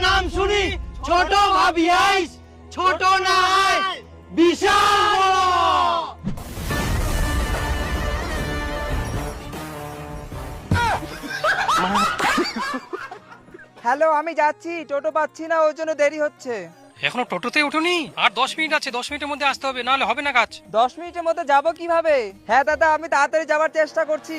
নাম শুনি ছোট ভাবি আইস, ছোট না আয় বিশাল বড়। হ্যালো, আমি যাচ্ছি, টোটো পাচ্ছি না, ওই জন্য দেরি হচ্ছে। এখনো টোটোতে উঠোনি? আর 10 মিনিট আছে, 10 মিনিটের মধ্যে আসতে হবে, নাহলে হবে না কাজ। 10 মিনিটের মধ্যে যাব কিভাবে? হ্যাঁ দাদা, আমি তাড়াতাড়ি যাওয়ার চেষ্টা করছি।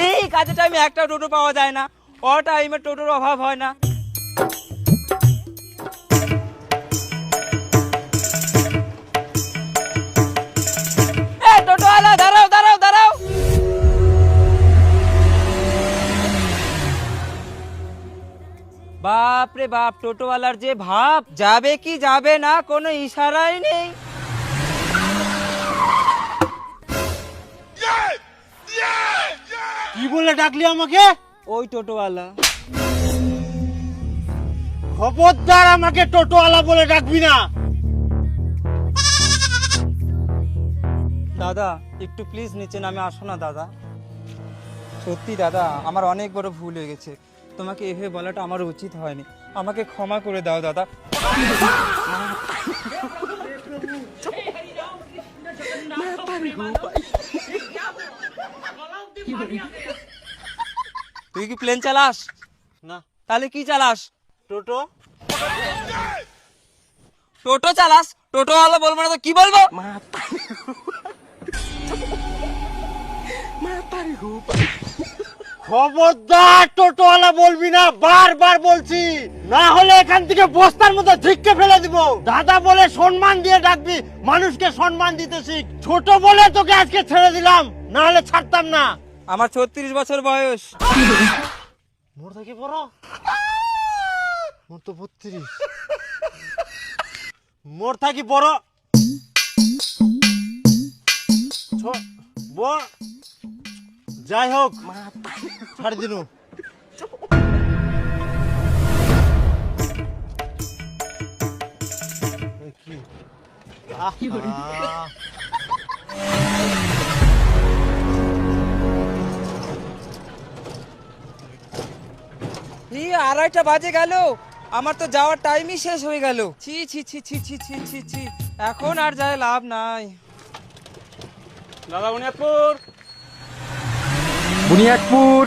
এই কাজের টাইমে একটা টোটো পাওয়া যায় না, ও টাইমে টোটোর অভাব হয় না। এই টোটোওয়ালা, দাঁড়াও দাঁড়াও দাঁড়াও। বাপ রে বাপ, টোটোওয়ালার যে ভাব, যাবে কি যাবে না কোনো ইশারাই নেই। কি বলে ডাকলি আমাকে? ওই টোটোওয়ালা। খবরদার আমাকে টোটোওয়ালা বলে ডাকবি না। দাদা একটু প্লিজ নিচে নামে আসো না দাদা। সত্যি দাদা, আমার অনেক বড় ভুল হয়ে গেছে, তোমাকে এভাবে বলাটা আমার উচিত হয়নি, আমাকে ক্ষমা করে দাও দাদা। তুই কি প্লেন চালাস? না। তাহলে কি চালাস? টোটো। টোটো চালাস? টোটোওয়ালা বলবো না তো কি বলবো? খবরদার টোটোওয়ালা বলবি না, বারবার বলছি, না হলে এখান থেকে বস্তার মধ্যে ধিক্কে ফেলে দিব। দাদা বলে সম্মান দিয়ে ডাকবি, মানুষকে সম্মান দিতে শিখ। ছোট বলে তোকে আজকে ছেড়ে দিলাম, না হলে ছাড়তাম না। আমার 36 বছর বয়স। মোর থেকে বড়? মোর তো 32। মোর থাকি বড় যাই হোক, ছাড় দিনু। এই 2:30 বাজে গেল, আমার তো যাওয়ার টাইমই শেষ হয়ে গেল। ছি ছি ছি ছি ছি ছি ছি ছি, এখন আর যায় লাভ নাই। দাদা বুনিয়াদপুর। বুনিয়াদপুর।